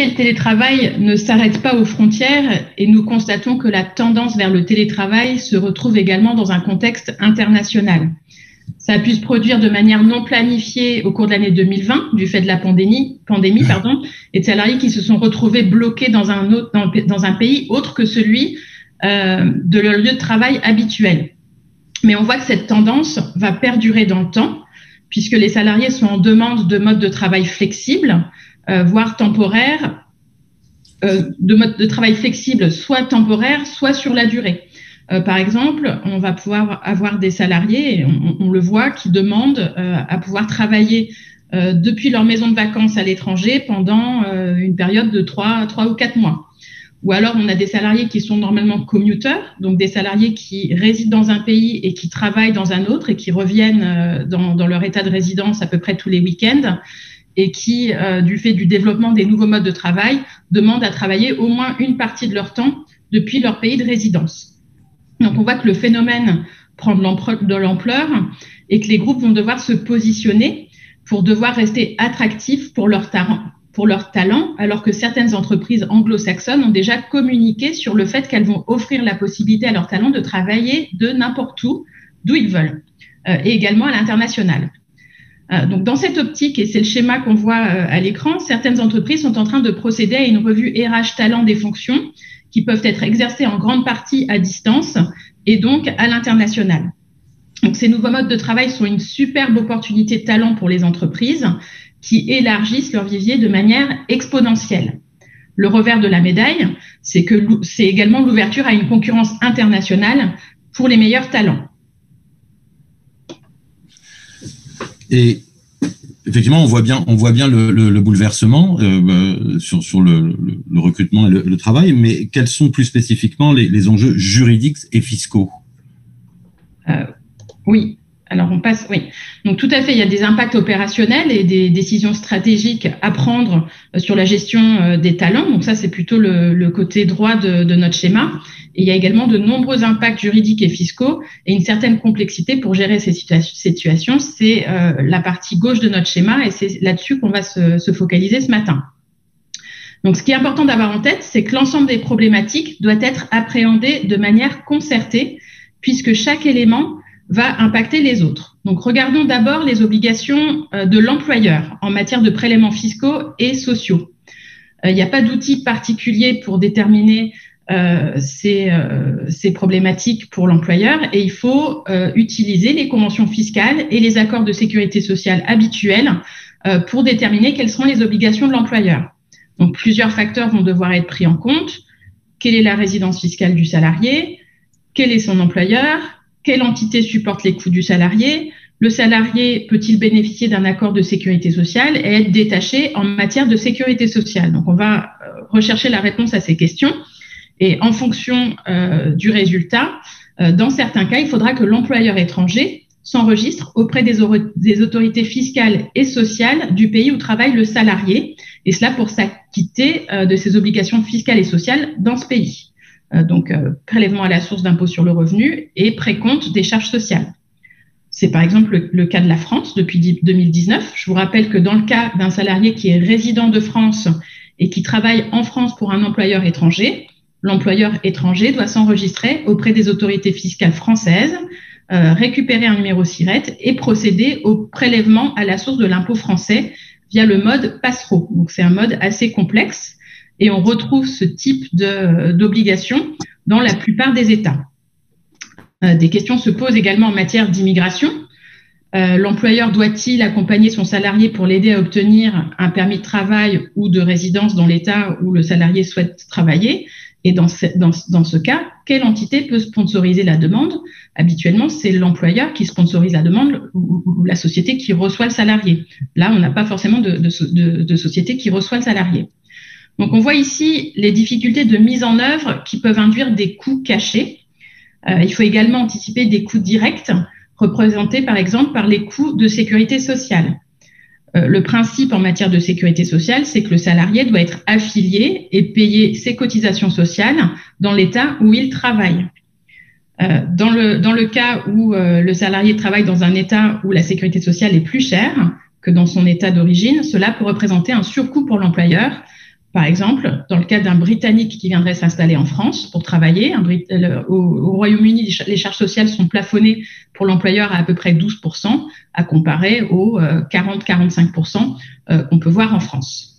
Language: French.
effet, le télétravail ne s'arrête pas aux frontières et nous constatons que la tendance vers le télétravail se retrouve également dans un contexte international. Ça a pu se produire de manière non planifiée au cours de l'année 2020 du fait de la pandémie, et de salariés qui se sont retrouvés bloqués dans un pays autre que celui de leur lieu de travail habituel. Mais on voit que cette tendance va perdurer dans le temps puisque les salariés sont en demande de modes de travail flexibles, voire temporaires, de modes de travail flexibles soit temporaires, soit sur la durée. Par exemple, on va pouvoir avoir des salariés, et on le voit, qui demandent à pouvoir travailler depuis leur maison de vacances à l'étranger pendant une période de 3 ou 4 mois. Ou alors, on a des salariés qui sont normalement commuteurs, donc des salariés qui résident dans un pays et qui travaillent dans un autre et qui reviennent dans leur état de résidence à peu près tous les week-ends et qui, du fait du développement des nouveaux modes de travail, demandent à travailler au moins une partie de leur temps depuis leur pays de résidence. Donc, on voit que le phénomène prend de l'ampleur et que les groupes vont devoir se positionner pour devoir rester attractifs pour leur talent, alors que certaines entreprises anglo-saxonnes ont déjà communiqué sur le fait qu'elles vont offrir la possibilité à leurs talents de travailler de n'importe où, d'où ils veulent, et également à l'international. Donc, dans cette optique, et c'est le schéma qu'on voit à l'écran, certaines entreprises sont en train de procéder à une revue RH talent des fonctions qui peuvent être exercées en grande partie à distance et donc à l'international. Donc, ces nouveaux modes de travail sont une superbe opportunité de talent pour les entreprises qui élargissent leur vivier de manière exponentielle. Le revers de la médaille, c'est que c'est également l'ouverture à une concurrence internationale pour les meilleurs talents. Et effectivement, on voit bien le bouleversement sur le recrutement et le travail, mais quels sont plus spécifiquement les enjeux juridiques et fiscaux? Oui. Alors, oui. Donc, tout à fait, il y a des impacts opérationnels et des décisions stratégiques à prendre sur la gestion des talents. Donc, ça, c'est plutôt le côté droit de notre schéma. Et il y a également de nombreux impacts juridiques et fiscaux et une certaine complexité pour gérer ces situations. C'est la partie gauche de notre schéma et c'est là-dessus qu'on va se focaliser ce matin. Donc, ce qui est important d'avoir en tête, c'est que l'ensemble des problématiques doit être appréhendé de manière concertée puisque chaque élément va impacter les autres. Donc, regardons d'abord les obligations de l'employeur en matière de prélèvements fiscaux et sociaux. Il n'y a pas d'outil particulier pour déterminer ces problématiques pour l'employeur et il faut utiliser les conventions fiscales et les accords de sécurité sociale habituels pour déterminer quelles seront les obligations de l'employeur. Donc, plusieurs facteurs vont devoir être pris en compte. Quelle est la résidence fiscale du salarié? Quel est son employeur? Quelle entité supporte les coûts du salarié? Le salarié peut-il bénéficier d'un accord de sécurité sociale et être détaché en matière de sécurité sociale? Donc, on va rechercher la réponse à ces questions. Et en fonction du résultat, dans certains cas, il faudra que l'employeur étranger s'enregistre auprès des autorités fiscales et sociales du pays où travaille le salarié, et cela pour s'acquitter de ses obligations fiscales et sociales dans ce pays. Donc, prélèvement à la source d'impôt sur le revenu et précompte des charges sociales. C'est par exemple le cas de la France depuis 2019. Je vous rappelle que dans le cas d'un salarié qui est résident de France et qui travaille en France pour un employeur étranger, l'employeur étranger doit s'enregistrer auprès des autorités fiscales françaises, récupérer un numéro SIRET et procéder au prélèvement à la source de l'impôt français via le mode passereau. Donc, c'est un mode assez complexe. Et on retrouve ce type d'obligation dans la plupart des États. Des questions se posent également en matière d'immigration. L'employeur doit-il accompagner son salarié pour l'aider à obtenir un permis de travail ou de résidence dans l'État où le salarié souhaite travailler? Et dans ce cas, quelle entité peut sponsoriser la demande? Habituellement, c'est l'employeur qui sponsorise la demande ou la société qui reçoit le salarié. Là, on n'a pas forcément de société qui reçoit le salarié. Donc, on voit ici les difficultés de mise en œuvre qui peuvent induire des coûts cachés. Il faut également anticiper des coûts directs représentés, par exemple, par les coûts de sécurité sociale. Le principe en matière de sécurité sociale, c'est que le salarié doit être affilié et payer ses cotisations sociales dans l'État où il travaille. Dans le cas où le salarié travaille dans un État où la sécurité sociale est plus chère que dans son État d'origine, cela peut représenter un surcoût pour l'employeur Par exemple, dans le cas d'un Britannique qui viendrait s'installer en France pour travailler, au Royaume-Uni, les charges sociales sont plafonnées pour l'employeur à peu près 12%, à comparer aux 40-45% qu'on peut voir en France.